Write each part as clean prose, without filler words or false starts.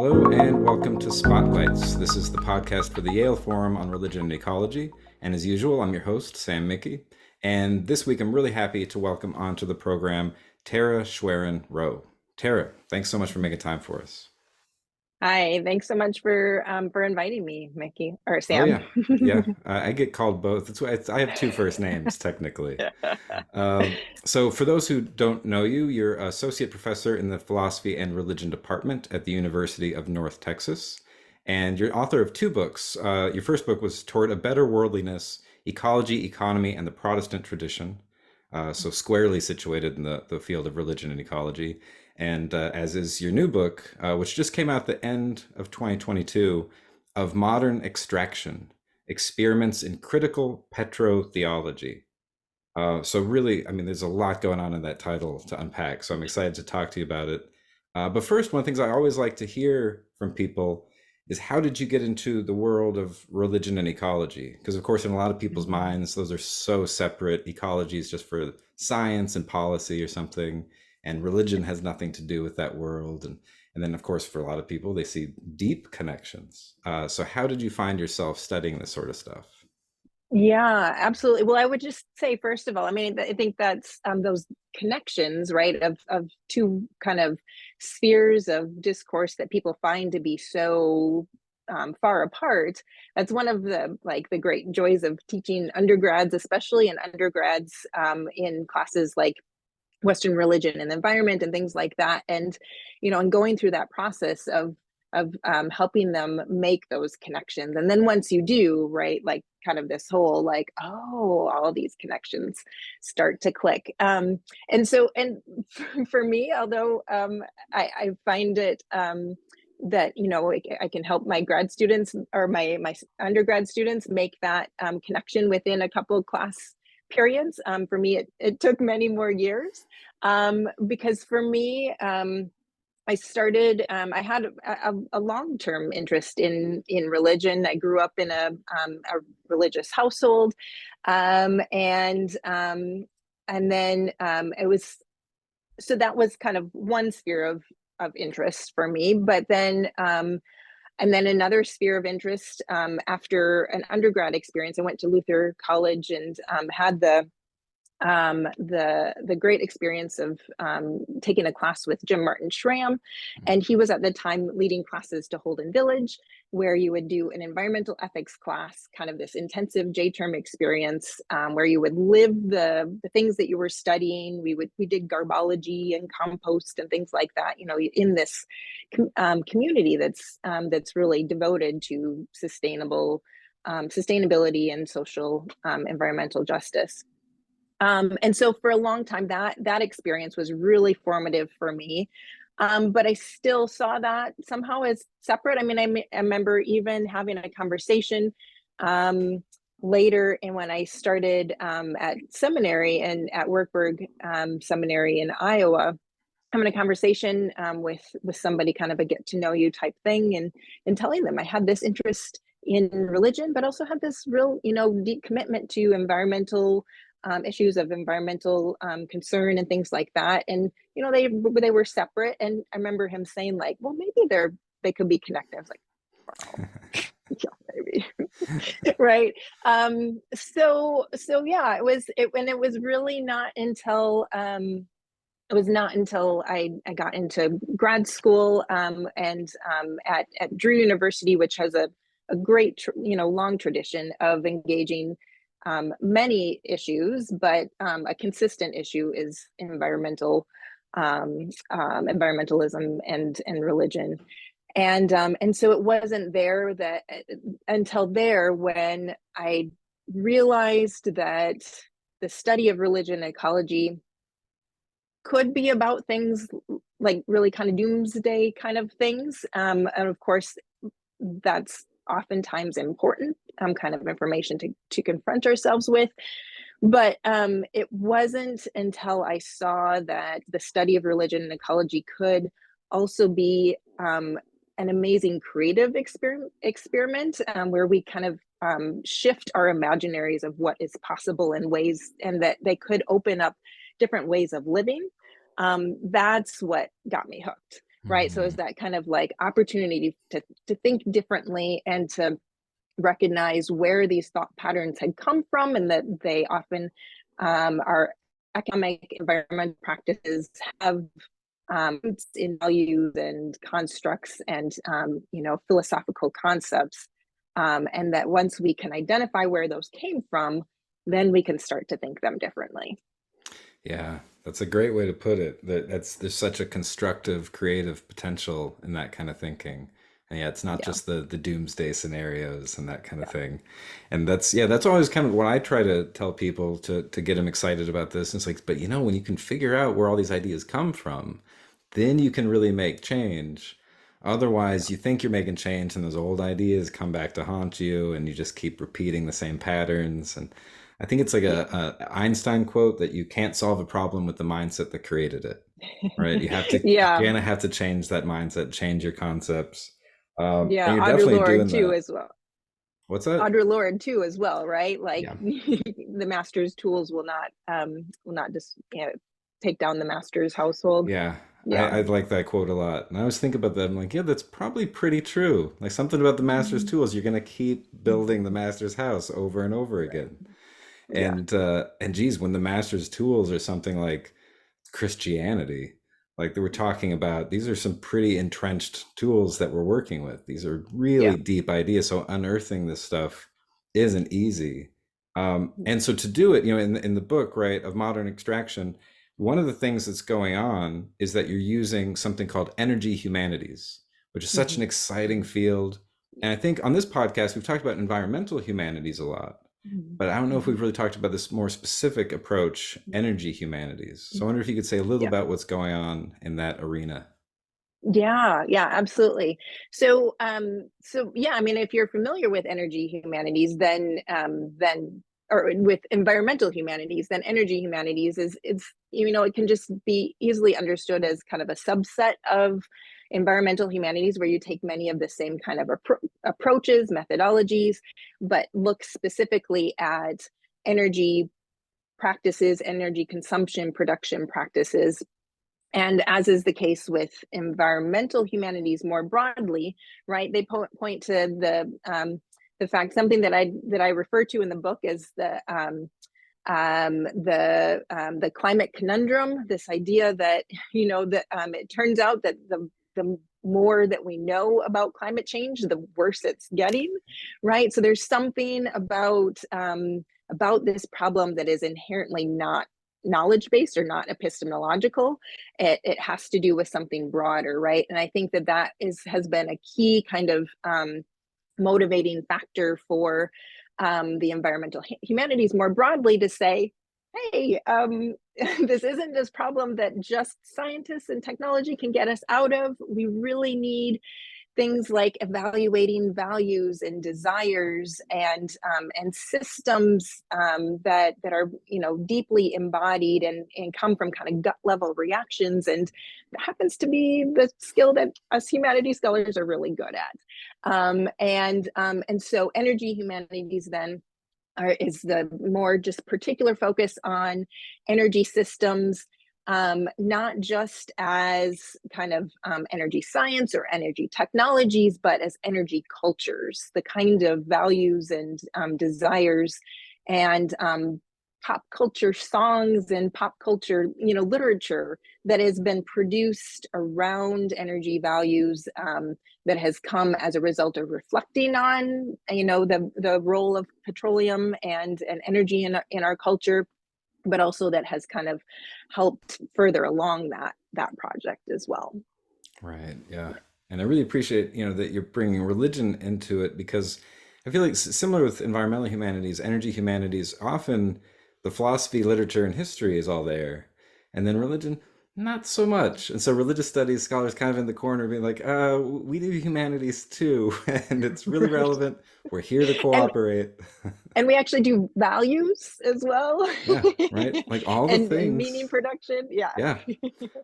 Hello and welcome to Spotlights. This is the podcast for the Yale Forum on Religion and Ecology. And as usual, I'm your host, Sam Mickey. And this week, I'm really happy to welcome onto the program Terra Schwerin Rowe. Terra, thanks so much for making time for us. Hi, thanks so much for inviting me, Mickey or Oh Sam. yeah, yeah. I get called both. That's why I have two first names technically. So for those who don't know you, you're associate professor in the philosophy and religion department at the University of North Texas, and you're author of two books. Your first book was Toward a Better Worldliness: Ecology, Economy, and the Protestant Tradition. So squarely situated in the field of religion and ecology. And as is your new book, which just came out the end of 2022, of Modern Extraction: Experiments in Critical Petro-theology. So really, I mean, there's a lot going on in that title to unpack. So I'm excited to talk to you about it. But first, one of the things I always like to hear from people is how did you get into the world of religion and ecology? Because of course, in a lot of people's Mhm. minds, those are so separate. Ecology is just for science and policy or something, and religion has nothing to do with that world. And then, of course, for a lot of people, they see deep connections. So how did you find yourself studying this sort of stuff? Yeah, absolutely. Well, I would just say, first of all, I mean, I think that's those connections, right, of two kind of spheres of discourse that people find to be so far apart. That's one of the great joys of teaching undergrads, especially in undergrads in classes like Western religion and environment and things like that. And, and going through that process of helping them make those connections. And then once you do, right, like kind of this whole like, oh, all these connections start to click. And for me, although I find it that I can help my grad students or my undergrad students make that connection within a couple of class periods. For me, it took many more years because for me, I had a long-term interest in religion. I grew up in a religious household, and then it was so that was kind of one sphere of interest for me. But then and then another sphere of interest after an undergrad experience, I went to Luther College and had the great experience of taking a class with Jim Martin Schramm, and he was at the time leading classes to Holden Village, where you would do an environmental ethics class, kind of this intensive J-term experience where you would live the things that you were studying. We did garbology and compost and things like that, in this community that's really devoted to sustainability and social environmental justice. And so for a long time, that experience was really formative for me. But I still saw that somehow as separate. I mean, I remember even having a conversation later, and when I started at seminary and at Wartburg Seminary in Iowa, having a conversation with somebody, kind of a get to know you type thing, and telling them I had this interest in religion, but also had this real, deep commitment to environmental issues of environmental concern and things like that. And they were separate. And I remember him saying like, well, maybe they could be connected. I was like, well, yeah, maybe. Right. So yeah, it was really not until it was not until I got into grad school and at Drew University, which has a great, long tradition of engaging many issues, but a consistent issue is environmentalism and religion. And so it wasn't there that until there when I realized that the study of religion and ecology could be about things like really kind of doomsday kind of things. And of course, that's oftentimes important kind of information to confront ourselves with. But it wasn't until I saw that the study of religion and ecology could also be an amazing creative experiment where we kind of shift our imaginaries of what is possible in ways, and that they could open up different ways of living. That's what got me hooked. right? So is Hmm. that kind of like opportunity to think differently and to recognize where these thought patterns had come from, and that they often are economic environmental practices have in values and constructs and philosophical concepts, and that once we can identify where those came from, then we can start to think them differently. Yeah, that's a great way to put it. There's such a constructive, creative potential in that kind of thinking. And yeah, it's not Yeah, just the doomsday scenarios and that kind of thing. And that's always kind of what I try to tell people to get them excited about this. And it's like, but when you can figure out where all these ideas come from, then you can really make change. yeah, Otherwise, you think you're making change and those old ideas come back to haunt you and you just keep repeating the same patterns. And I think it's like yeah, a Einstein quote that you can't solve a problem with the mindset that created it, right? You're yeah, gonna have to change that mindset, change your concepts. And yeah. you're Audre definitely Lorde doing too, that. as well. What's that? Audre Lorde too, as well, right? Like Yeah. the master's tools will not just take down the master's household. Yeah, Yeah. I like that quote a lot. And I was thinking about that. I'm like, yeah, that's probably pretty true. Like something about the master's Mhm. tools, you're gonna keep building the master's house over and over Right. again. Yeah. And geez, when the master's tools are something like Christianity, like they were talking about, these are some pretty entrenched tools that we're working with. These are Yeah. really deep ideas. So unearthing this stuff isn't easy. And so to do it, in the book, right, of modern extraction, one of the things that's going on is that you're using something called energy humanities, which is such an Mm-hmm. exciting field. And I think on this podcast, we've talked about environmental humanities a lot, but I don't know if Mm-hmm. we've really talked about this more specific approach, energy humanities. So I wonder if you could say a little Yeah. about what's going on in that arena. Yeah, yeah, absolutely. So yeah, I mean, if you're familiar with energy humanities, then or with environmental humanities, then energy humanities is it's it can just be easily understood as kind of a subset of environmental humanities, where you take many of the same kind of approaches, methodologies, but look specifically at energy practices, energy consumption, production practices. And as is the case with environmental humanities more broadly, right? They point to the fact, something that I refer to in the book as the climate conundrum. This idea that that it turns out that the more that we know about climate change, the worse it's getting, right? So there's something about this problem that is inherently not knowledge based or not epistemological. It has to do with something broader, right? And I think that has been a key kind of motivating factor for the environmental humanities more broadly, to say, hey, this isn't this problem that just scientists and technology can get us out of. We really need things like evaluating values and desires and systems that are deeply embodied and come from kind of gut level reactions, and that happens to be the skill that us humanities scholars are really good at. And so energy humanities then is the more just particular focus on energy systems, not just as kind of energy science or energy technologies, but as energy cultures, the kind of values and desires and pop culture songs and pop culture, literature that has been produced around energy values, that has come as a result of reflecting on, the role of petroleum and energy in our culture, but also that has kind of helped further along that project as well. Right. Yeah. And I really appreciate, that you're bringing religion into it, because I feel like similar with environmental humanities, energy humanities, often the philosophy, literature, and history is all there. And then religion, not so much. And so religious studies scholars kind of in the corner being like, we do humanities too. And it's really Right. relevant. We're here to and cooperate. and we actually do values as well. Yeah. Right. Like all the And meaning things. production, yeah. Yeah.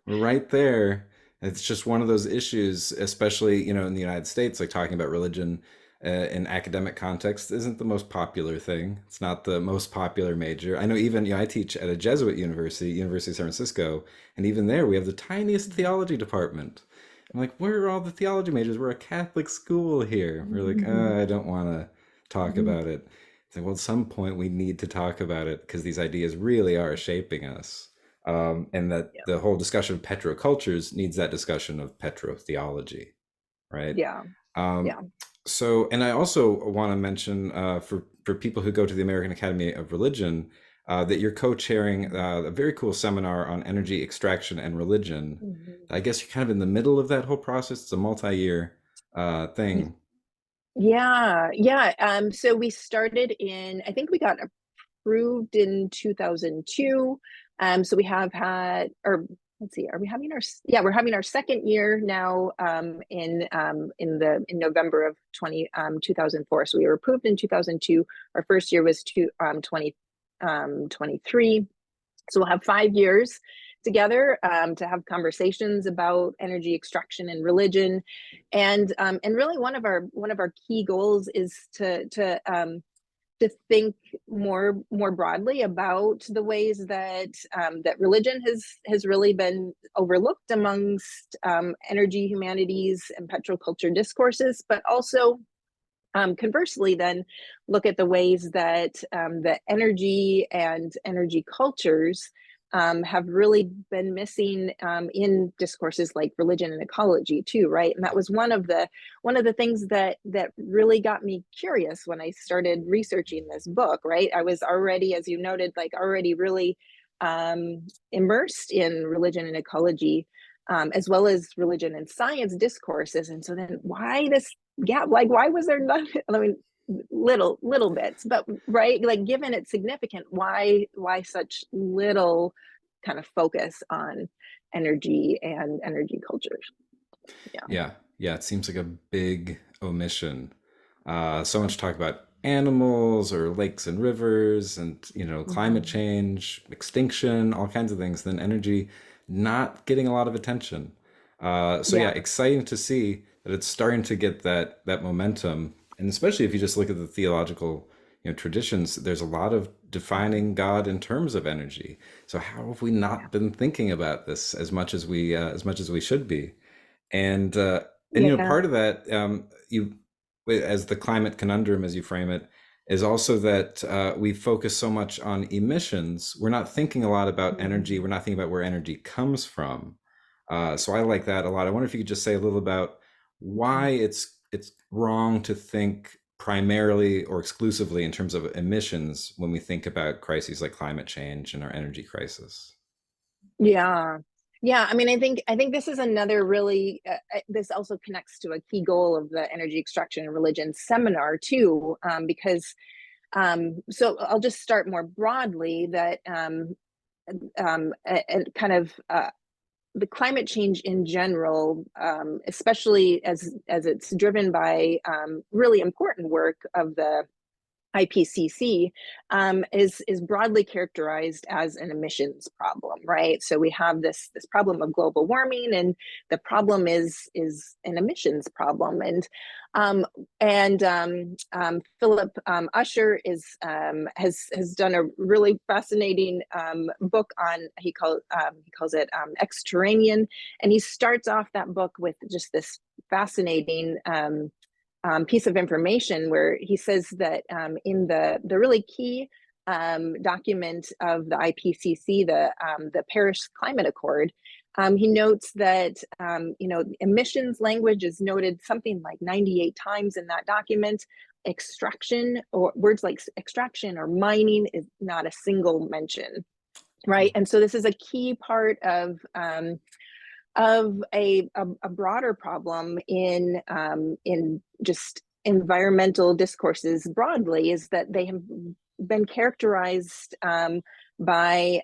We're right there. It's just one of those issues, especially, in the United States, like talking about religion in academic context isn't the most popular thing. It's not the most popular major. I know even, I teach at a Jesuit university, University of San Francisco, and even there we have the tiniest theology department. I'm like, where are all the theology majors? We're a Catholic school here. We're like, Mhm. I don't want to talk Mhm. about it. It's like, well, at some point we need to talk about it because these ideas really are shaping us. And that Yeah. the whole discussion of petrocultures needs that discussion of petrotheology, right? Yeah. Um, Yeah. so, and I also want to mention for people who go to the American Academy of Religion that you're co-chairing a very cool seminar on energy extraction and religion. Mhm. I guess you're kind of in the middle of that whole process. It's a multi-year thing. Yeah, yeah. So we started in, I think we got approved in 2002. So we have had, or let's see, are we having our, yeah, we're having our second year now in November of 2004. So we were approved in 2002. Our first year was 2023. So we'll have 5 years together to have conversations about energy extraction and religion, and really one of our key goals is to think more broadly about the ways that religion has really been overlooked amongst energy, humanities, and petroculture discourses, but also conversely, then look at the ways that energy and energy cultures have really been missing in discourses like religion and ecology too, right? And that was one of the things that really got me curious when I started researching this book, right? I was already, as you noted, like already really immersed in religion and ecology, as well as religion and science discourses. And so then why this gap? Like, why was there none? I mean, little bits, but right, like given its significant, why such little kind of focus on energy and energy cultures? Yeah. Yeah, yeah, it seems like a big omission. So much talk about animals or lakes and rivers and, climate Mhm. change, extinction, all kinds of things. Then energy not getting a lot of attention. So yeah, Yeah. exciting to see that it's starting to get that momentum. And especially if you just look at the theological, traditions, there's a lot of defining God in terms of energy. So how have we not been thinking about this as much as we should be? And Yeah. part of that, as the climate conundrum, as you frame it, is also that we focus so much on emissions. We're not thinking a lot about energy. We're Mhm. not thinking about where energy comes from. So I like that a lot. I wonder if you could just say a little about why it's wrong to think primarily or exclusively in terms of emissions when we think about crises like climate change and our energy crisis. Yeah. Yeah, I mean, I think this is another really this also connects to a key goal of the energy extraction and religion seminar too, because so I'll just start more broadly that and kind of the climate change in general, especially as it's driven by really important work of the IPCC, is broadly characterized as an emissions problem, right? So we have this problem of global warming, and the problem is an emissions problem. And Philip Usher has done a really fascinating book on, he calls it Exterranean, and he starts off that book with just this fascinating piece of information where he says that in the really key document of the IPCC, the Paris Climate Accord, he notes that emissions language is noted something like 98 times in that document. Extraction, or words like extraction or mining, is not a single mention, right? And so this is a key part of a broader problem in just environmental discourses broadly, is that they have been characterized by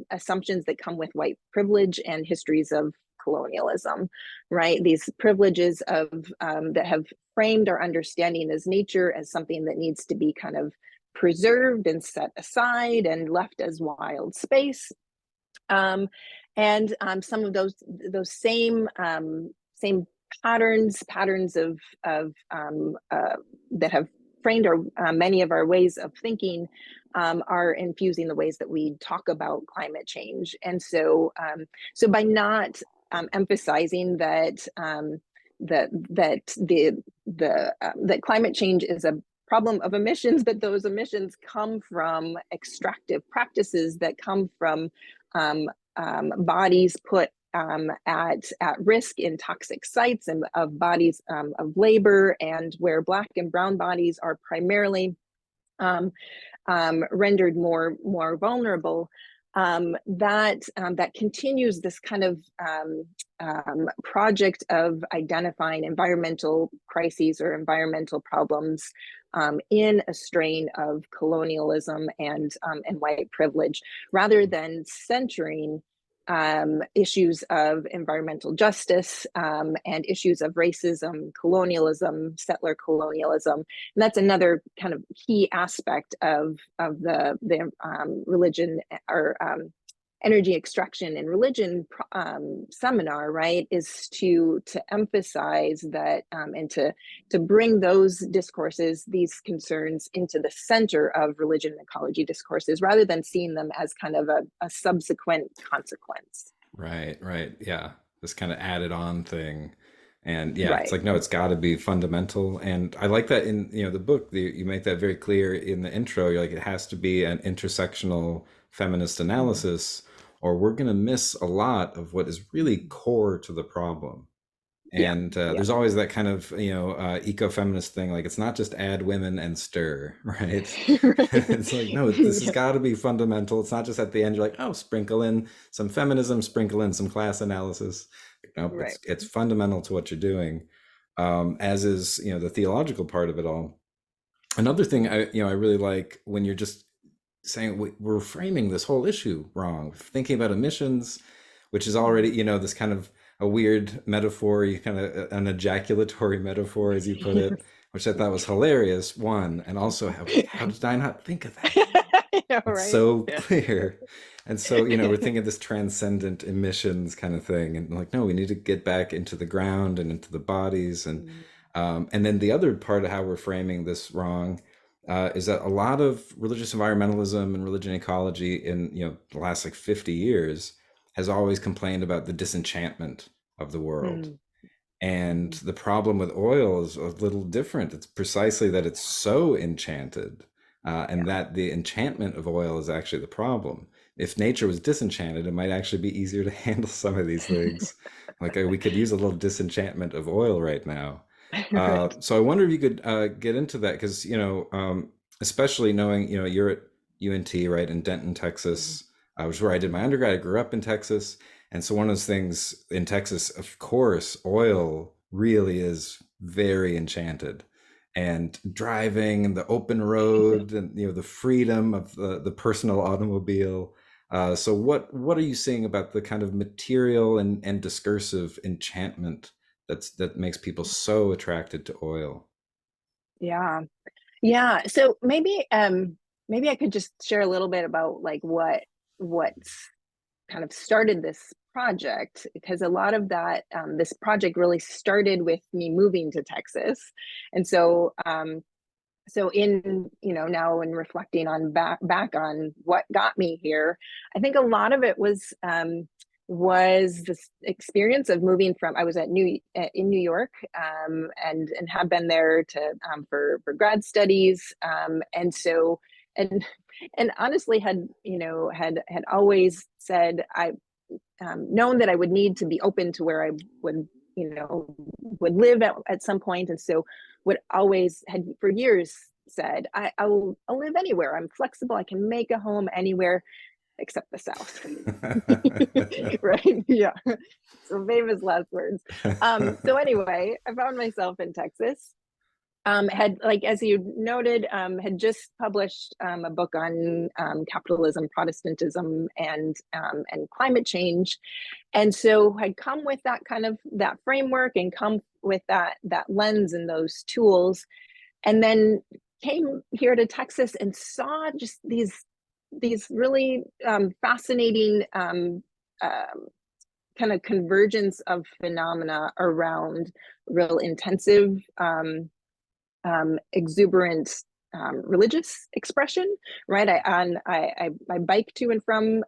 assumptions that come with white privilege and histories of colonialism, right? These privileges of that have framed our understanding as nature as something that needs to be kind of preserved and set aside and left as wild space, um, and some of those same patterns of that have framed our many of our ways of thinking are infusing the ways that we talk about climate change. And so by not emphasizing that that climate change is a problem of emissions, but those emissions come from extractive practices that come from bodies put at risk in toxic sites, and of bodies of labor, and where Black and brown bodies are primarily rendered more vulnerable. That continues this kind of project of identifying environmental crises or environmental problems in a strain of colonialism and white privilege, rather than centering issues of environmental justice and issues of racism, colonialism, settler colonialism. And that's another kind of key aspect of the religion or energy extraction and religion seminar, right, is to emphasize that and to bring those discourses, these concerns, into the center of religion and ecology discourses, rather than seeing them as kind of a subsequent consequence. Right. Yeah. This kind of added on thing. And yeah, it's Right. like, no, it's got to be fundamental. And I like that in, the book, you make that very clear in the intro. You're like, it has to be an intersectional feminist Mm. analysis, or we're going to miss a lot of what is really core to the problem. Yeah. And Yeah. there's always that kind of ecofeminist thing, like it's not just add women and stir, right? Right. It's like, no, this has Yeah. got to be fundamental. It's not just at the end you're like, oh, sprinkle in some feminism, sprinkle in some class analysis. Nope, Right. it's fundamental to what you're doing, as is the theological part of it all. Another thing I really like, when you're just saying we're framing this whole issue wrong, thinking about emissions, which is already this kind of a weird metaphor, you kind of an ejaculatory metaphor, as you put it, which I thought was hilarious. One, and also how did I not think of that? I know, It's right? so Yeah. clear. And so, we're thinking of this transcendent emissions kind of thing. And like, no, we need to get back into the ground and into the bodies. And then the other part of how we're framing this wrong is that a lot of religious environmentalism and religion ecology in, the last like 50 years has always complained about the disenchantment of the world. Mm. And Mhm. the problem with oil is a little different. It's precisely that it's so enchanted, and Yeah. that the enchantment of oil is actually the problem. If nature was disenchanted, it might actually be easier to handle some of these things. Like we could use a little disenchantment of oil right now. Right. So I wonder if you could get into that, because especially knowing you're at UNT, right, in Denton, Mhm. Texas, which is where I did my undergrad. I grew up in Texas, and so one of those things in Texas, of course, oil really is very enchanted. And driving and the open road and the freedom of the personal automobile. So what are you seeing about the kind of material and discursive enchantment that makes people so attracted to oil? Yeah. Yeah. So maybe I could just share a little bit about like what's kind of started this project, because a lot of that this project really started with me moving to Texas. And so in now, in reflecting on back on what got me here, I think a lot of it was this experience of moving from, I was in New York, and have been there to for grad studies, and so and and honestly had always said, I known that I would need to be open to where I would would live at some point. And so would always had for years said, I'll live anywhere, I'm flexible, I can make a home anywhere except the South. Right. Yeah. So famous last words. So anyway, I found myself in Texas. Had, like, as you noted, had just published a book on capitalism, Protestantism, and climate change, and so had come with that kind of that framework, and come with that lens and those tools, and then came here to Texas and saw just these really fascinating kind of convergence of phenomena around real intensive exuberant religious expression, right? I bike to and from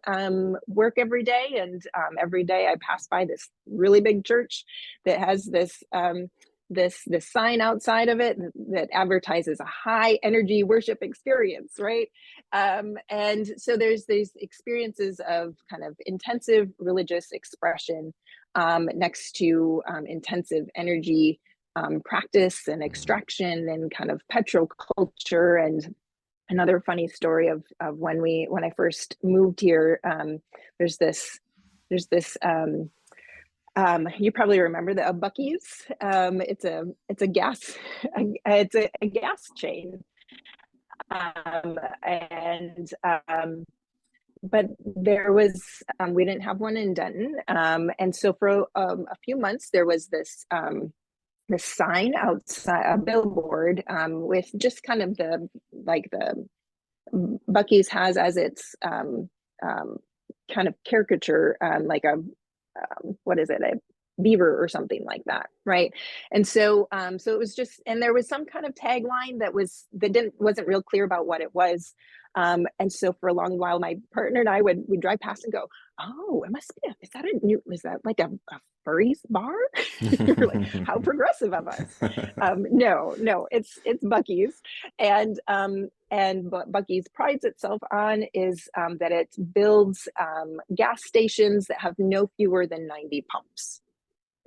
work every day, and every day I pass by this really big church that has this sign outside of it that advertises a high energy worship experience, right? And so there's these experiences of kind of intensive religious expression next to intensive energy practice and extraction and kind of petroculture. And another funny story of when I first moved here, there's this you probably remember the Buc-ee's. It's a gas it's a gas chain, and but there was we didn't have one in Denton, and so for a few months there was this sign outside, a billboard with just kind of the Buc-ee's has as its kind of caricature, like a what is it, a beaver or something like that, right? And so so it was just, and there was some kind of tagline that wasn't real clear about what it was. And so for a long while my partner and I we'd drive past and go, oh, it must be is that like a furries bar? You're like, how progressive of us. No, it's Buc-ee's. And what Buc-ee's prides itself on is that it builds gas stations that have no fewer than 90 pumps,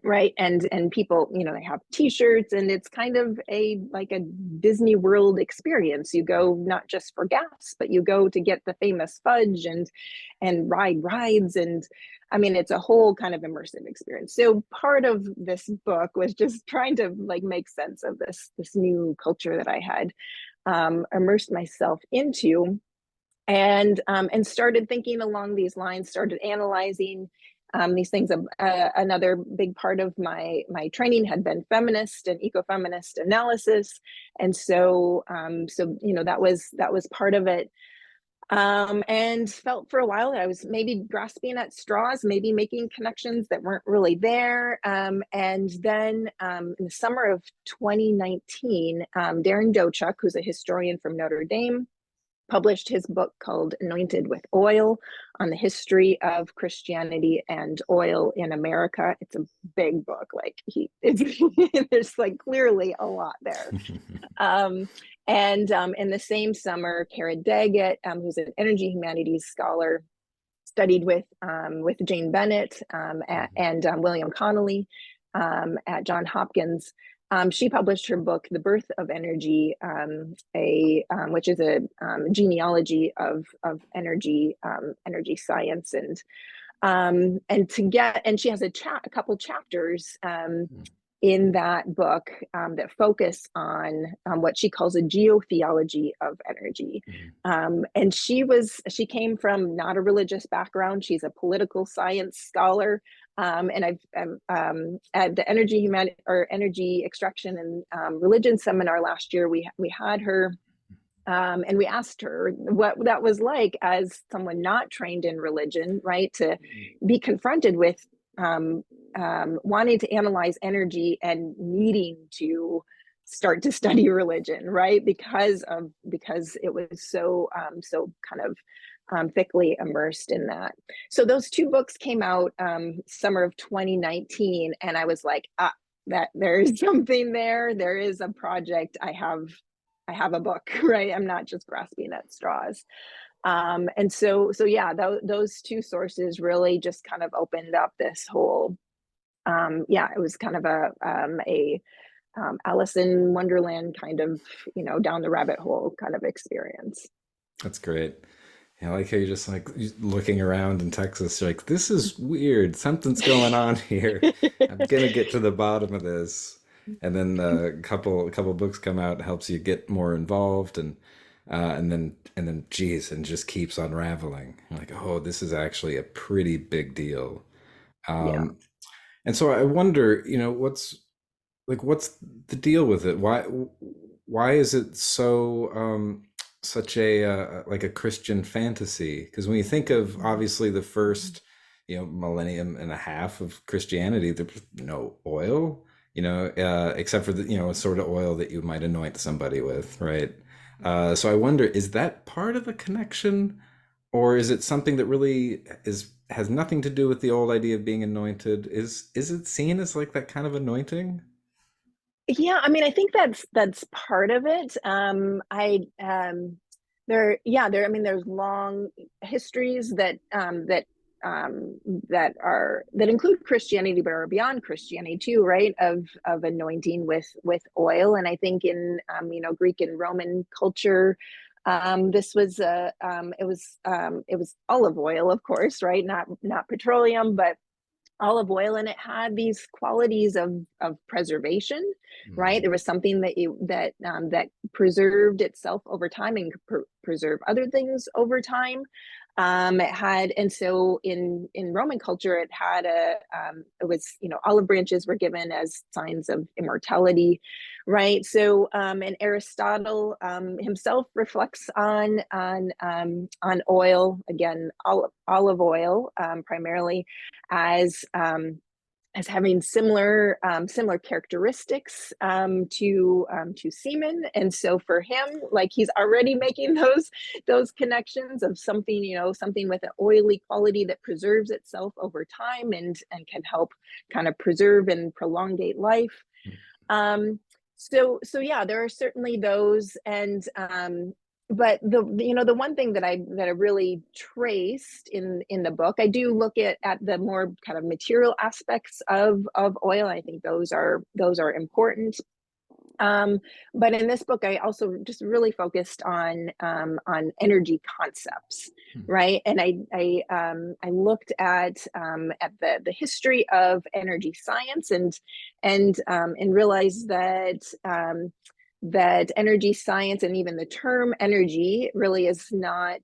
right? And people, they have t-shirts, and it's kind of like a Disney World experience. You go not just for gas, but you go to get the famous fudge and ride rides. And I mean, it's a whole kind of immersive experience. So part of this book was just trying to like make sense of this new culture that I had immersed myself into, and started thinking along these lines, started analyzing these things. Another big part of my training had been feminist and ecofeminist analysis, and so that was part of it. And felt for a while that I was maybe grasping at straws, maybe making connections that weren't really there. And then in the summer of 2019, Darren Dochuk, who's a historian from Notre Dame, published his book called Anointed with Oil on the history of Christianity and oil in America. It's a big book, there's like clearly a lot there. And in the same summer, Kara Daggett, who's an energy humanities scholar, studied with Jane Bennett and William Connolly at Johns Hopkins. She published her book, The Birth of Energy, which is a genealogy of energy science, and she has a couple chapters in that book that focus on what she calls a geotheology of energy. And she came from not a religious background. She's a political science scholar. And I've at the energy extraction and religion seminar last year, we had her, and we asked her what that was like as someone not trained in religion, right, to be confronted with wanting to analyze energy and needing to start to study religion, right, because it was so kind of thickly immersed in that. So those two books came out summer of 2019, and I was like, that there is something there. There is a project. I have a book, right? I'm not just grasping at straws. And so yeah, those two sources really just kind of opened up this whole, it was kind of a Alice in Wonderland kind of, down the rabbit hole kind of experience. That's great. I like how you're just like looking around in Texas. You're like, this is weird. Something's going on here. I'm gonna get to the bottom of this. And then a couple books come out, helps you get more involved, and then geez, and just keeps unraveling. You're like, oh, this is actually a pretty big deal. Yeah. And so I wonder, what's the deal with it? Why is it so such a like a Christian fantasy? Because when you think of obviously the first millennium and a half of Christianity, there was no oil, except for the sort of oil that you might anoint somebody with, right? So I wonder, is that part of the connection, or is it something that really is has nothing to do with the old idea of being anointed? Is it seen as like that kind of anointing? Yeah, I mean, I think that's part of it. I there, yeah, there. I mean, there's long histories um, that include Christianity, but are beyond Christianity too, right? Of anointing with oil, and I think in Greek and Roman culture, this was it was olive oil, of course, right? Not petroleum, but olive oil, and it had these qualities of preservation, right? Mm. There was something that preserved itself over time and could preserve other things over time. It had, and so in Roman culture, it had it was, olive branches were given as signs of immortality, right? So, and Aristotle himself reflects on oil, again, olive oil, primarily as having similar characteristics to semen, and so for him, like, he's already making those connections of something, something with an oily quality that preserves itself over time and can help kind of preserve and prolongate life. um, so yeah, there are certainly those, and but the one thing that I really traced in the book, I do look at the more kind of material aspects of oil. I think those are important. Um, but in this book, I also just really focused on energy concepts, Mm. right? And I looked at the history of energy science, and realized that energy science, and even the term energy, really is not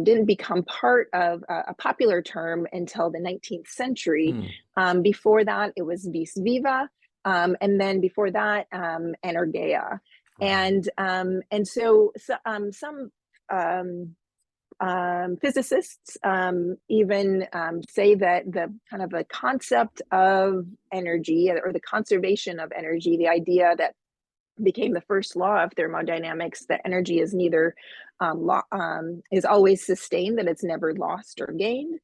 didn't become part of a popular term until the 19th century. Mm. Before that, it was vis viva, and then before that, energeia, Right. and so some physicists even say that the kind of a concept of energy, or the conservation of energy, the idea that became the first law of thermodynamics, that energy is neither is always sustained, that it's never lost or gained,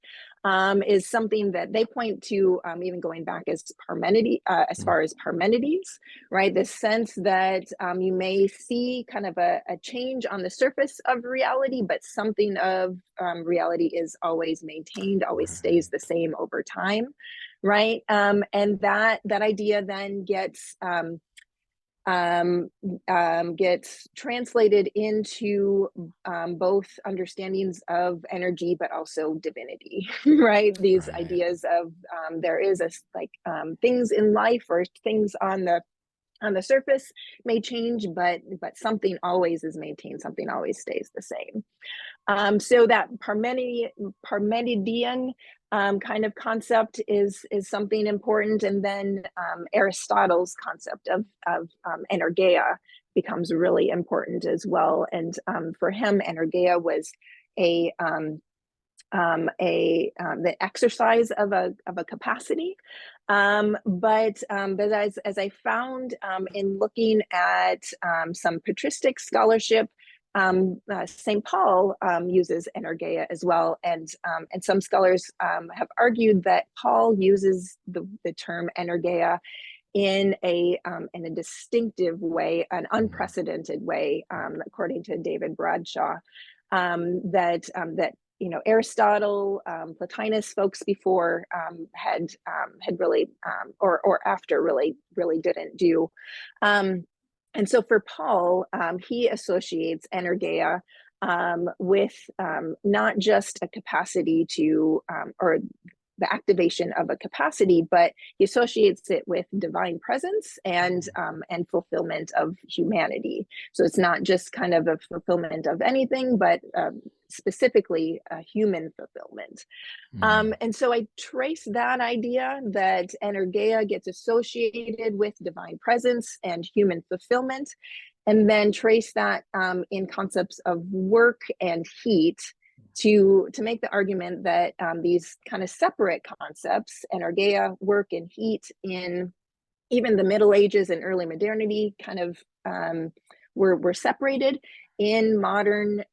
is something that they point to, even going back as Mm. far as Parmenides, right? The sense that you may see kind of a change on the surface of reality, but something of reality is always maintained, always Right. stays the same over time, right? And that idea then um, gets translated into both understandings of energy, but also divinity, right? These Right. ideas of there is things in life, or things on the surface may change, but something always is maintained, something always stays the same. So that Parmenidean kind of concept is something important, and then Aristotle's concept of energeia becomes really important as well. And for him, energeia was a the exercise of a capacity. But as I found in looking at some patristic scholarship, St. Paul uses energeia as well, and some scholars have argued that Paul uses the term energeia in a distinctive way, an Mm. unprecedented way, according to David Bradshaw, that Aristotle, Plotinus, folks before had really or after really didn't do. Um, and so for Paul, he associates energeia with not just a capacity to or the activation of a capacity, but he associates it with divine presence and fulfillment of humanity. So it's not just kind of a fulfillment of anything, but specifically a human fulfillment. Mm. And so I trace that idea that energeia gets associated with divine presence and human fulfillment, and then trace that in concepts of work and heat to make the argument that these kind of separate concepts, energeia, work, and heat, in even the Middle Ages and early modernity, kind of were separated. In modern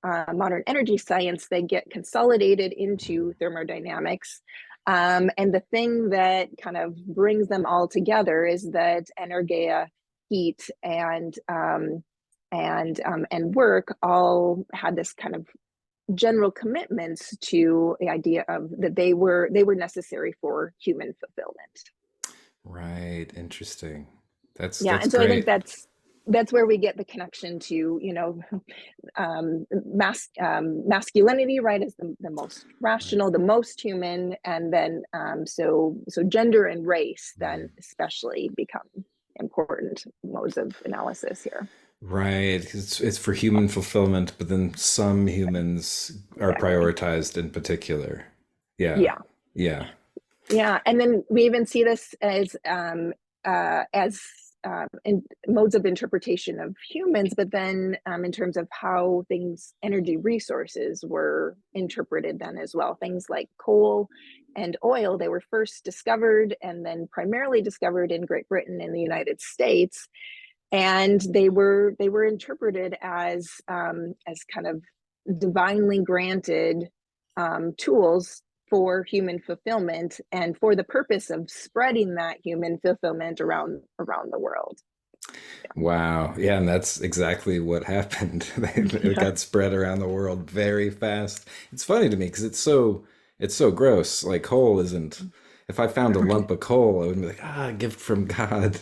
energy science, they get consolidated into thermodynamics. And the thing that kind of brings them all together is that energeia, heat, and work all had this kind of general commitments to the idea of that they were necessary for human fulfillment. Right. Interesting. Yeah, That's and so I think great. that's where we get the connection to, masculinity, right, is the most Right. rational, the most human, and then so gender and race then especially become important modes of analysis here. Right. It's for human fulfillment, but then some humans are Exactly. prioritized in particular. Yeah. Yeah. Yeah. Yeah, and then we even see this as in modes of interpretation of humans, but then in terms of how energy resources were interpreted then as well. Things like coal and oil, they were first discovered and then primarily discovered in Great Britain and the United States, and they were interpreted as kind of divinely granted tools for human fulfillment and for the purpose of spreading that human fulfillment around the world. Wow. Yeah, and that's exactly what happened. It Yeah. got spread around the world very fast. It's funny to me because it's so gross. Like coal isn't. If I found a lump of coal, I would be like, ah, a gift from God.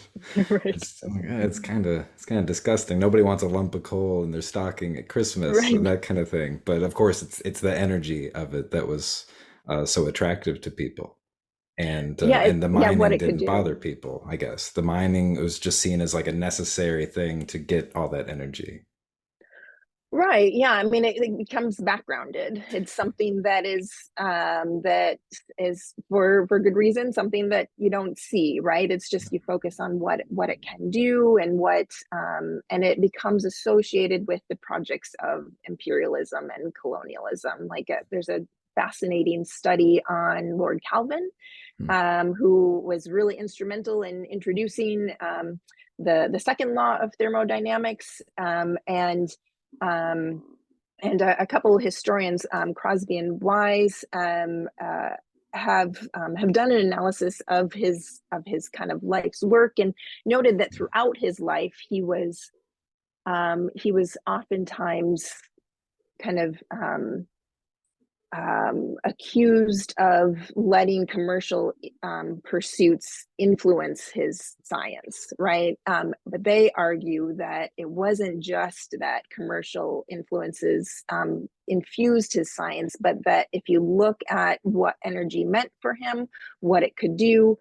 Right. It's kind of disgusting. Nobody wants a lump of coal in their stocking at Christmas, Right. that kind of thing. But of course, it's the energy of it that was so attractive to people. And the Yeah, what mining it could didn't bother do. people, I guess. The mining was just seen as like a necessary thing to get all that energy. Right. Yeah. I mean, it becomes backgrounded. It's something that is for good reason, something that you don't see, right? It's just you focus on what it can do and it becomes associated with the projects of imperialism and colonialism. There's a fascinating study on Lord Calvin, Hmm. who was really instrumental in introducing the second law of thermodynamics, um, and a couple of historians, Crosby and Wise, have done an analysis of his kind of life's work and noted that throughout his life he was oftentimes kind of accused of letting commercial pursuits influence his science, right? But they argue that it wasn't just that commercial influences infused his science, but that if you look at what energy meant for him, what it could do,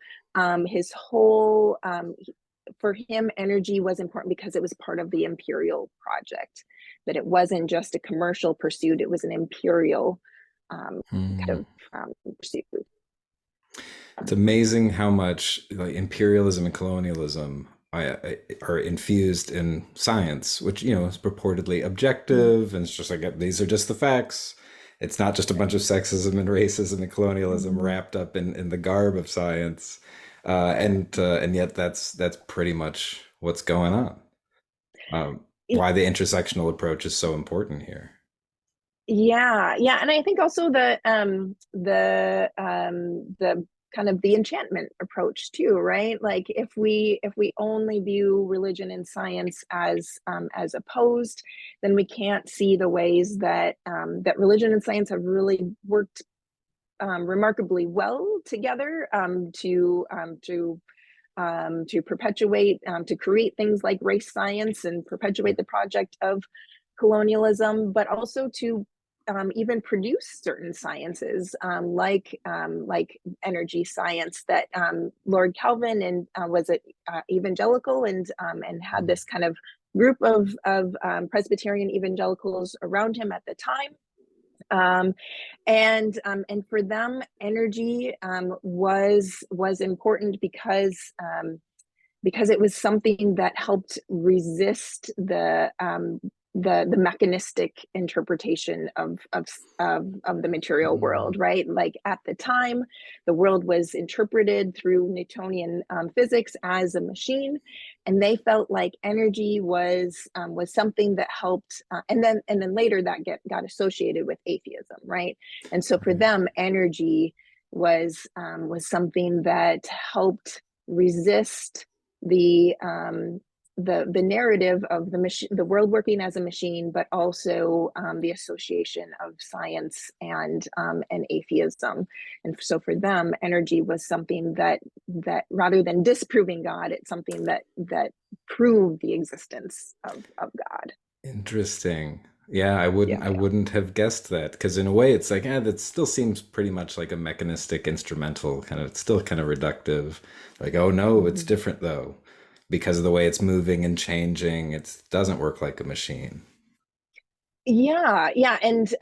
his whole for him, energy was important because it was part of the imperial project, that it wasn't just a commercial pursuit, it was an imperial kind Hmm. of pursuit. It's amazing how much like imperialism and colonialism are infused in science, which is purportedly objective, and it's just like these are just the facts. It's not just a bunch of sexism and racism and colonialism Mhm. wrapped up in the garb of science, and yet that's pretty much what's going on. Why the intersectional approach is so important here. Yeah, yeah, and I think also the kind of the enchantment approach too, right? Like if we only view religion and science as opposed, then we can't see the ways that religion and science have really worked remarkably well together, to perpetuate, to create things like race science and perpetuate the project of colonialism, but also to even produce certain sciences, like energy science, that Lord Calvin and was it evangelical, and had this kind of group of Presbyterian evangelicals around him at the time. Um, and for them, energy was important because it was something that helped resist the mechanistic interpretation of the material Mm. world, right? Like at the time, the world was interpreted through Newtonian physics as a machine, and they felt like energy was something that helped, and then later that got associated with atheism, right? And so for Right. them, energy was something that helped resist the the narrative of the machine, the world working as a machine, but also the association of science and atheism. And so for them, energy was something that rather than disproving God, it's something that proved the existence of God. Interesting. Yeah, I Yeah, wouldn't I yeah. wouldn't have guessed that because in a way it's like, that still seems pretty much like a mechanistic instrumental kind of, it's still kind of reductive. Like, oh no, it's Mhm. different though. Because of the way it's moving and changing, it doesn't work like a machine. Yeah, yeah, and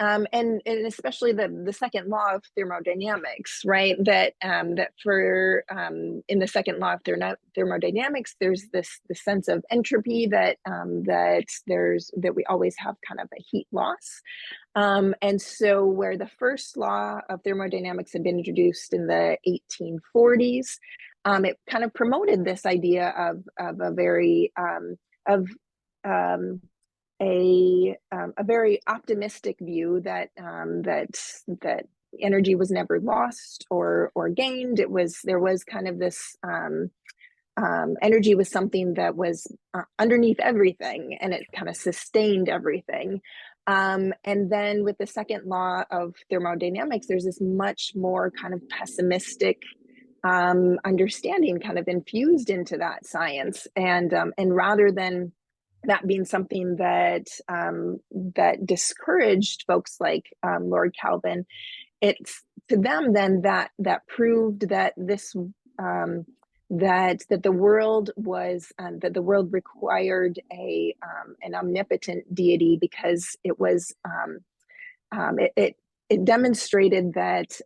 especially the second law of thermodynamics, right? That for in the second law of thermodynamics, there's this sense of entropy that we always have kind of a heat loss, and so where the first law of thermodynamics had been introduced in the 1840s, it kind of promoted this idea of a very of a very optimistic view that energy was never lost or gained. There was kind of this energy was something that was underneath everything, and it kind of sustained everything. And then with the second law of thermodynamics, there's this much more kind of pessimistic understanding kind of infused into that science, and rather than that being something that discouraged folks like Lord Kelvin, it's to them then that proved that this that the world was that the world required a an omnipotent deity, because it demonstrated that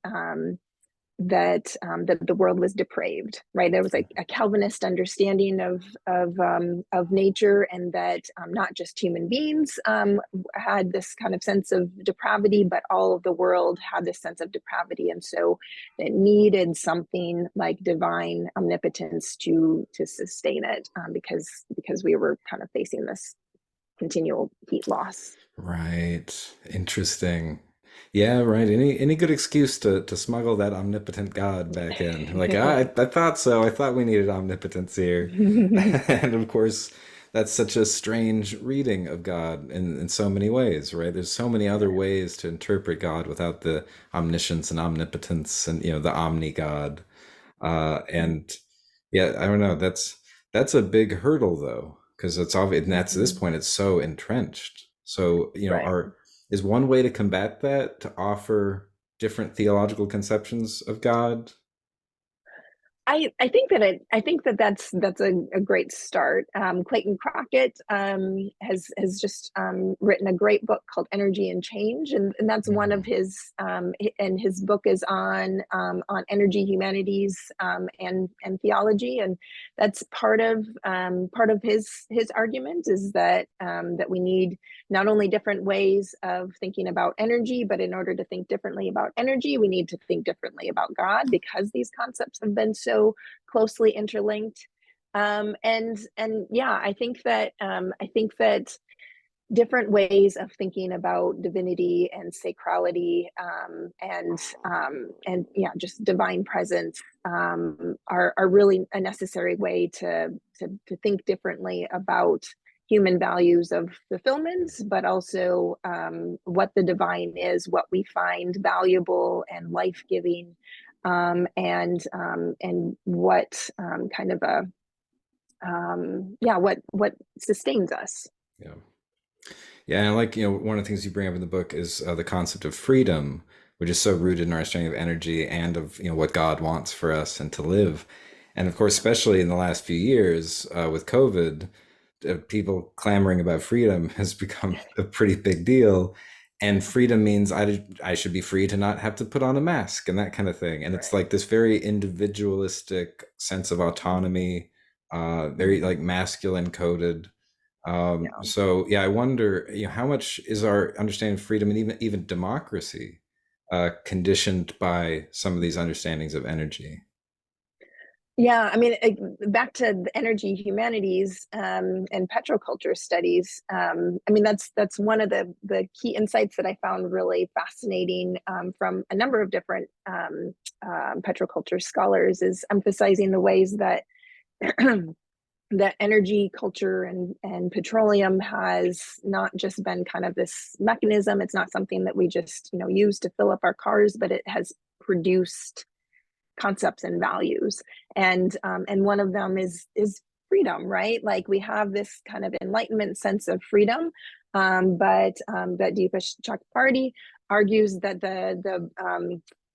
the world was depraved, right? There was a Calvinist understanding of nature, and that not just human beings had this kind of sense of depravity, but all of the world had this sense of depravity, and so it needed something like divine omnipotence to sustain it, because we were kind of facing this continual heat loss. Right. Interesting. Yeah, right. Any good excuse to smuggle that omnipotent God back in. Like, I thought so. I thought we needed omnipotence here. And of course, that's such a strange reading of God in so many ways, right? There's so many other ways to interpret God without the omniscience and omnipotence and the omni God. And yeah, I don't know. That's a big hurdle though, because it's obvious, and that's this Mhm. point, it's so entrenched. So, Right. are is one way to combat that to offer different theological conceptions of God? I think that's a great start. Clayton Crockett has just written a great book called Energy and Change, and that's one of Mm. his and his book is on energy, humanities, and theology, and that's part of his argument is that we need not only different ways of thinking about energy, but in order to think differently about energy, we need to think differently about God, because these concepts have been so closely interlinked. And yeah, I think that different ways of thinking about divinity and sacrality, and yeah, just divine presence, are really a necessary way to think differently about human values of fulfillment, but also what the divine is, what we find valuable and life giving, and what kind of a yeah, what sustains us. Yeah. Yeah, and I like, one of the things you bring up in the book is the concept of freedom, which is so rooted in our understanding of energy and of, what God wants for us and to live. And of course, especially in the last few years with COVID, people clamoring about freedom has become a pretty big deal. And freedom means I should be free to not have to put on a mask and that kind of thing. And it's Right. like this very individualistic sense of autonomy, very like masculine coded. Yeah. So yeah, I wonder, how much is our understanding of freedom and even democracy conditioned by some of these understandings of energy? Yeah, I mean, back to the energy humanities and petroculture studies. I mean, that's one of the key insights that I found really fascinating from a number of different petroculture scholars, is emphasizing the ways that that energy culture and petroleum has not just been kind of this mechanism. It's not something that we just use to fill up our cars, but it has produced concepts and values, and one of them is freedom, right? Like, we have this kind of enlightenment sense of freedom, but that Deepak Chakrabarty argues that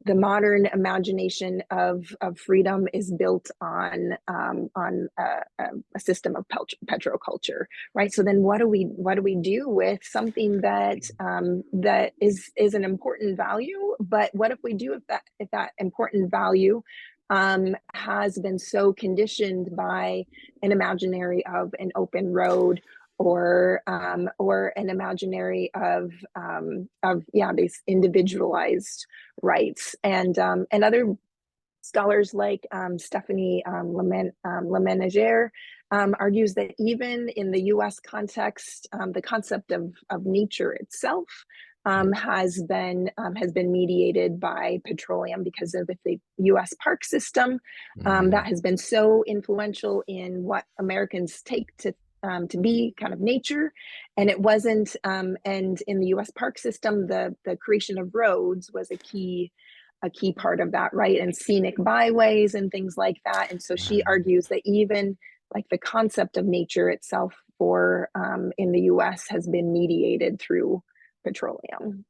the modern imagination of freedom is built on a system of petroculture, right? So then what do we do with something that that is an important value? But what if we do if that important value has been so conditioned by an imaginary of an open road, or an imaginary of yeah, these individualized rights, and other scholars like Stephanie Lemenagere argues that even in the U.S. context, the concept of nature itself has been mediated by petroleum, because of the U.S. park system that Mm. has been so influential in what Americans take to be kind of nature. And it wasn't, and in the U.S. park system, the creation of roads was a key part of that, right? And scenic byways and things like that. And so she argues that even like the concept of nature itself for in the US has been mediated through petroleum.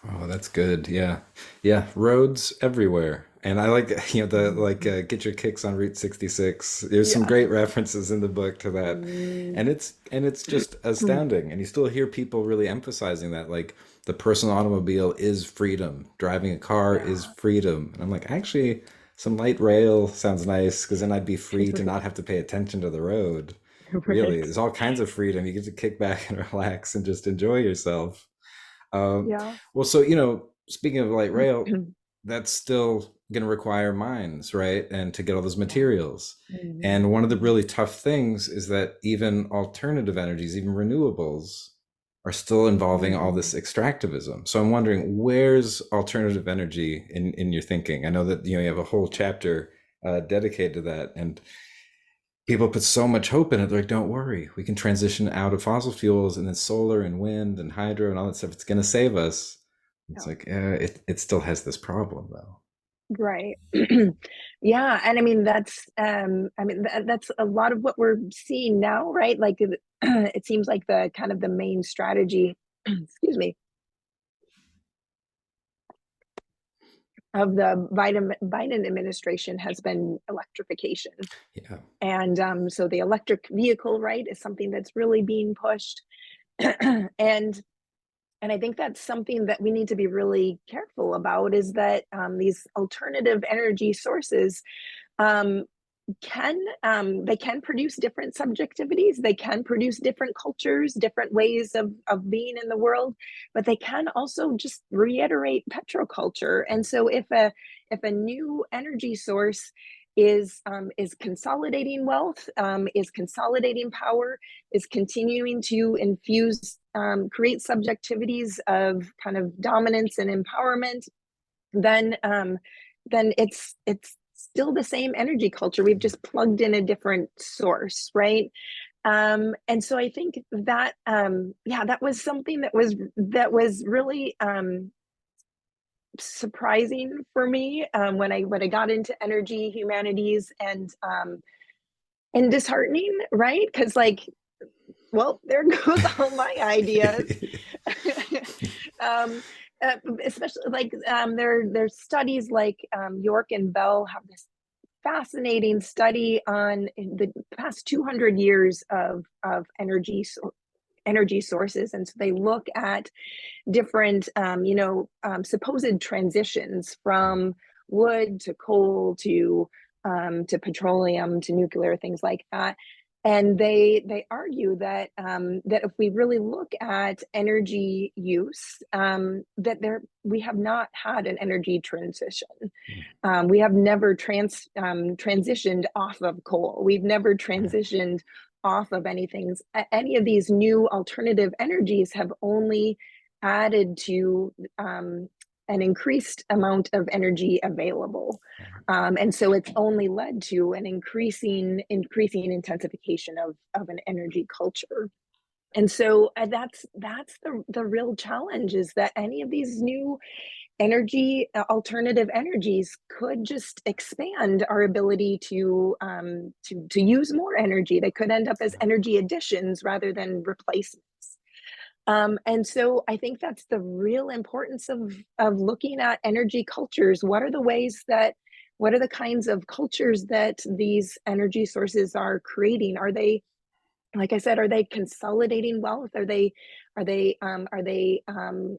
Oh, that's good. Yeah. Yeah. Roads everywhere. And I like, the get your kicks on Route 66. There's some Yeah. great references in the book to that. Mm. And it's just astounding. And you still hear people really emphasizing that, like, the personal automobile is freedom. Driving a car is Yeah. freedom. And I'm like, actually, some light rail sounds nice, because then I'd be free to not have to pay attention to the road. Really, Right. there's all kinds of freedom. You get to kick back and relax and just enjoy yourself. Um, Yeah. well, so, speaking of light rail, that's still going to require mines, right? And to get all those Yeah. materials. Mhm. And one of the Mhm. really tough things is that even alternative energies, even renewables, are still involving all this Mhm. extractivism. So I'm wondering, where's alternative energy in your thinking? I know that you have a whole chapter dedicated to that, and people put so much hope in it. They're like, don't worry, we can transition out of fossil fuels, and then solar and wind and hydro and all that stuff. It's going to save us. It's Yeah. like, it still has this problem, though. Right. Yeah, and I mean that's a lot of what we're seeing now, right? Like it seems like the kind of the main strategy, excuse me, of the Biden administration has been electrification. Yeah. And so the electric vehicle, right, is something that's really being pushed. and and I think that's something that we need to be really careful about, is that these alternative energy sources um, they can produce different subjectivities, they can produce different cultures, different ways of being in the world, but they can also just reiterate petroculture. And so if a new energy source is consolidating wealth, is consolidating power, is continuing to infuse create subjectivities of kind of dominance and empowerment, then it's still the same energy culture. We've just plugged in a different source, right? And so I think that yeah, that was something that was really surprising for me when I got into energy humanities, and disheartening, right? Because, like, well, there goes all my ideas. um, Especially like there's studies like York and Bell have this fascinating study on the past 200 years of energy sources, and so they look at different supposed transitions from wood to coal to petroleum to nuclear, things like that. And they argue that that if we really look at energy use, that we have not had an energy transition. We have never transitioned off of coal. We've never transitioned off of anything. Any of these new alternative energies have only added to an increased amount of energy available. And so it's only led to an increasing intensification of an energy culture. And so that's the real challenge, is that any of these new alternative energies could just expand our ability to use more energy. They could end up as energy additions rather than replacements. And so I think that's the real importance of looking at energy cultures. What are the kinds of cultures that these energy sources are creating? Are they, like I said, are they consolidating wealth? Are they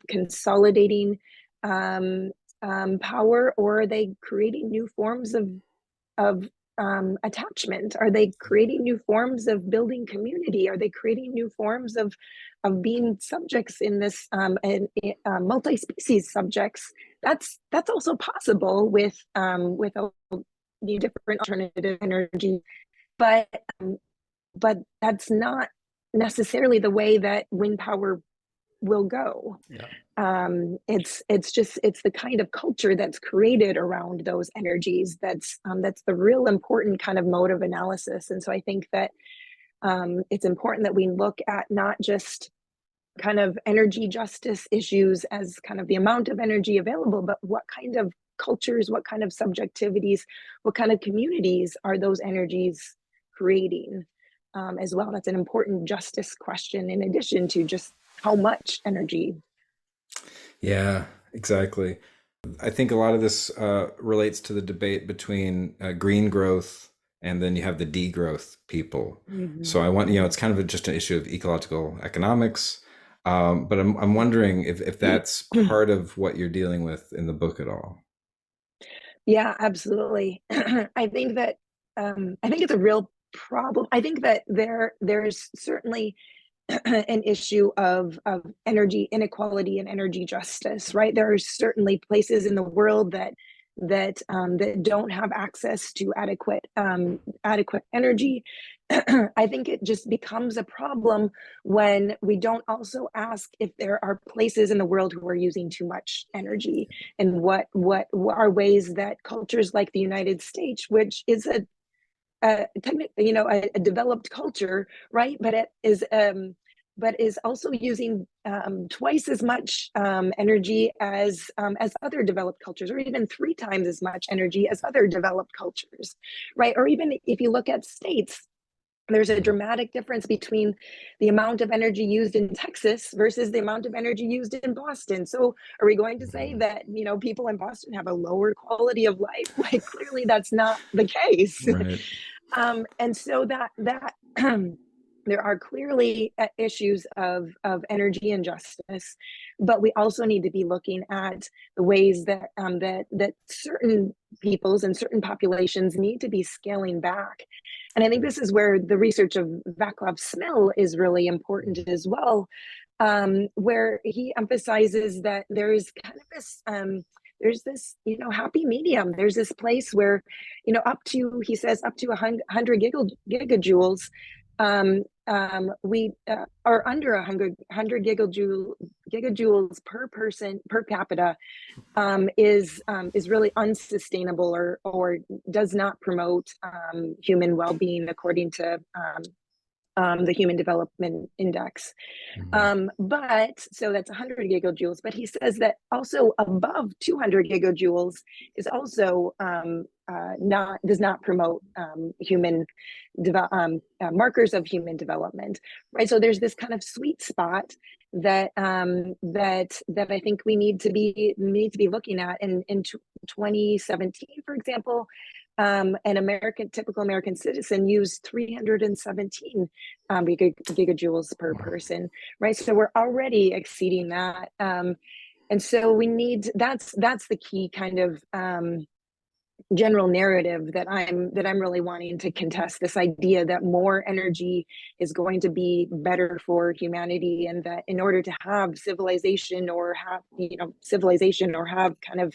consolidating power, or are they creating new forms of attachment? Are they creating new forms of building community? Are they creating new forms of being subjects in this multi-species subjects? That's also possible with the different alternative energy, but that's not necessarily the way that wind power will go. Yeah. It's the kind of culture that's created around those energies that's the real important kind of mode of analysis. And so I think that it's important that we look at not just kind of energy justice issues as kind of the amount of energy available, but what kind of cultures, what kind of subjectivities, what kind of communities are those energies creating as well. That's an important justice question, in addition to just how much energy. Yeah, exactly. I think a lot of this relates to the debate between green growth and then you have the degrowth people. So I want, it's kind of just an issue of ecological economics. But I'm wondering if that's part of what you're dealing with in the book at all. Yeah, absolutely. I think that I think it's a real problem. I think that there's certainly an issue of energy inequality and energy justice, right? There are certainly places in the world that don't have access to adequate energy. I think it just becomes a problem when we don't also ask if there are places in the world who are using too much energy, and what are ways that cultures like the United States, which is a developed culture, right? But is also using twice as much energy as other developed cultures, or even 3 times as much energy as other developed cultures, right? Or even if you look at states, there's a dramatic difference between the amount of energy used in Texas versus the amount of energy used in Boston. So are we going to say that, people in Boston have a lower quality of life? Like, clearly that's not the case. Right. And so that there are clearly issues of energy injustice, but we also need to be looking at the ways that that certain peoples and certain populations need to be scaling back. And I think this is where the research of Vaclav Smil is really important as well, where he emphasizes that there is kind of this there's this happy medium. There's this place where he says up to 100 gigajoules, we are under 100 gigajoules per person per capita, is really unsustainable, or does not promote human well-being according to the Human Development Index. But so that's 100 gigajoules. But he says that also above 200 gigajoules is also does not promote markers of human development, right? So there's this kind of sweet spot that that I think we need to be looking at. In 2017, for example, an typical American citizen used 317 gigajoules per person, right? So we're already exceeding that, and so we need that's the key kind of general narrative that I'm really wanting to contest, this idea that more energy is going to be better for humanity, and that in order to have civilization, or have kind of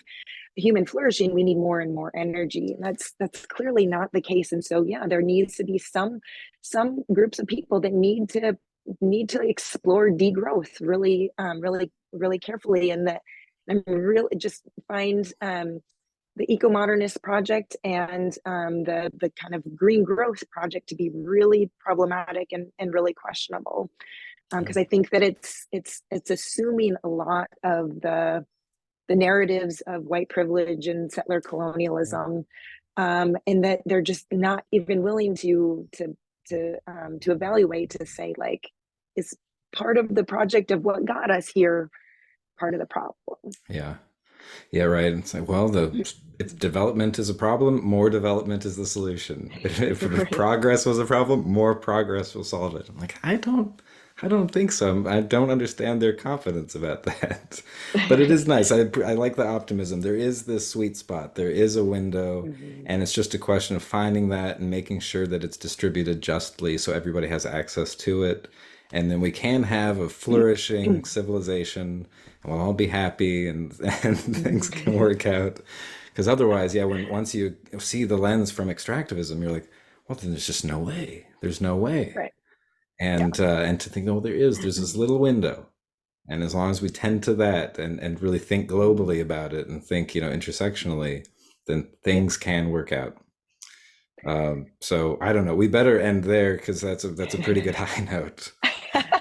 human flourishing, we need more and more energy. And that's clearly not the case. And so yeah, there needs to be some groups of people that need to explore degrowth really carefully, and that I'm really just find the eco-modernist project and the kind of green growth project to be really problematic and really questionable, Yeah. because I think that it's assuming a lot of the narratives of white privilege and settler Yeah. colonialism, and that they're just not even willing to evaluate, to say, like, is part of the project of what got us here part of the problem. Yeah. Yeah, right. It's like, well, if development is a problem, more development is the solution. If Right. progress was a problem, more progress will solve it. I'm like, I don't think so. I don't understand their confidence about that. But it is nice. I like the optimism. There is this sweet spot. There is a window, Mhm. and it's just a question of finding that and making sure that it's distributed justly so everybody has access to it. And then we can have a flourishing civilization, and we'll all be happy, and and things can work out. Because otherwise, yeah, once you see the lens from extractivism, you're like, well, then there's just no way. There's no way. Right. Yeah. And to think, oh, there's this little window, and as long as we tend to that and really think globally about it and think, intersectionally, then Yeah. things can work out. So I don't know. We better end there because that's a pretty good high note.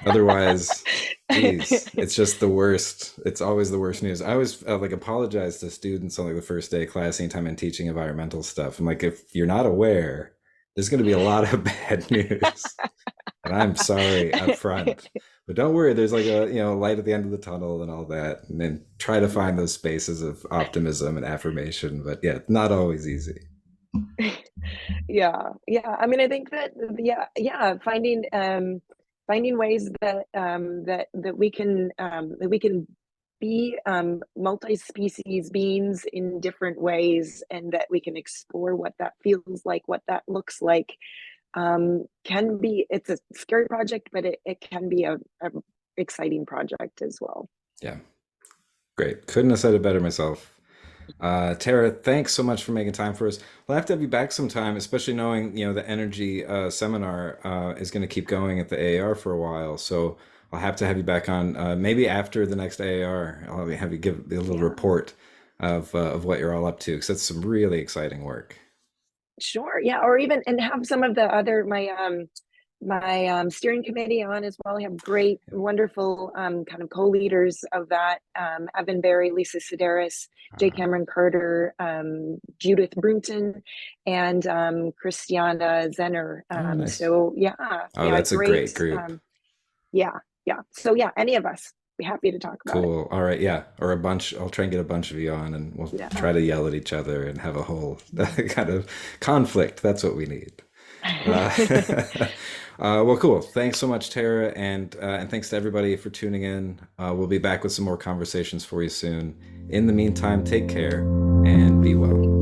Otherwise, geez, it's just the worst. It's always the worst news. I always like apologize to students on like the first day of class anytime I'm teaching environmental stuff. I'm like, if you're not aware, there's going to be a lot of bad news, and I'm sorry up front. But don't worry, there's like a light at the end of the tunnel and all that, and then try to find those spaces of optimism and affirmation. But yeah, not always easy. Yeah. I mean, I think that, yeah, finding ways that we can be multi-species beings in different ways, and that we can explore what that feels like, what that looks like, can be. It's a scary project, but it can be a exciting project as well. Yeah, great. Couldn't have said it better myself. Tara, thanks so much for making time for us. We'll have to have you back sometime, especially knowing, the energy seminar is going to keep going at the AAR for a while. So I'll have to have you back on maybe after the next AAR. I'll have you give a little Yeah. report of what you're all up to, because that's some really exciting work. Sure. Yeah. Or even, and have some of the other, my steering committee on as well. I have great, Yeah. wonderful kind of co-leaders of that. Evan Barry, Lisa Sedaris, J. Uh, Cameron Carter, Judith Brunton, and Christiana Zenner. oh, nice. So yeah, Oh, yeah, that's a great. great group. Yeah, yeah. So yeah, any of us, be happy to talk about it. Cool. All right. Yeah. Or a bunch. I'll try and get a bunch of you on, and we'll Yeah. try to yell at each other and have a whole kind of conflict. That's what we need. Uh, well, cool. Thanks so much, Tara, and thanks to everybody for tuning in. We'll be back with some more conversations for you soon. In the meantime, take care and be well.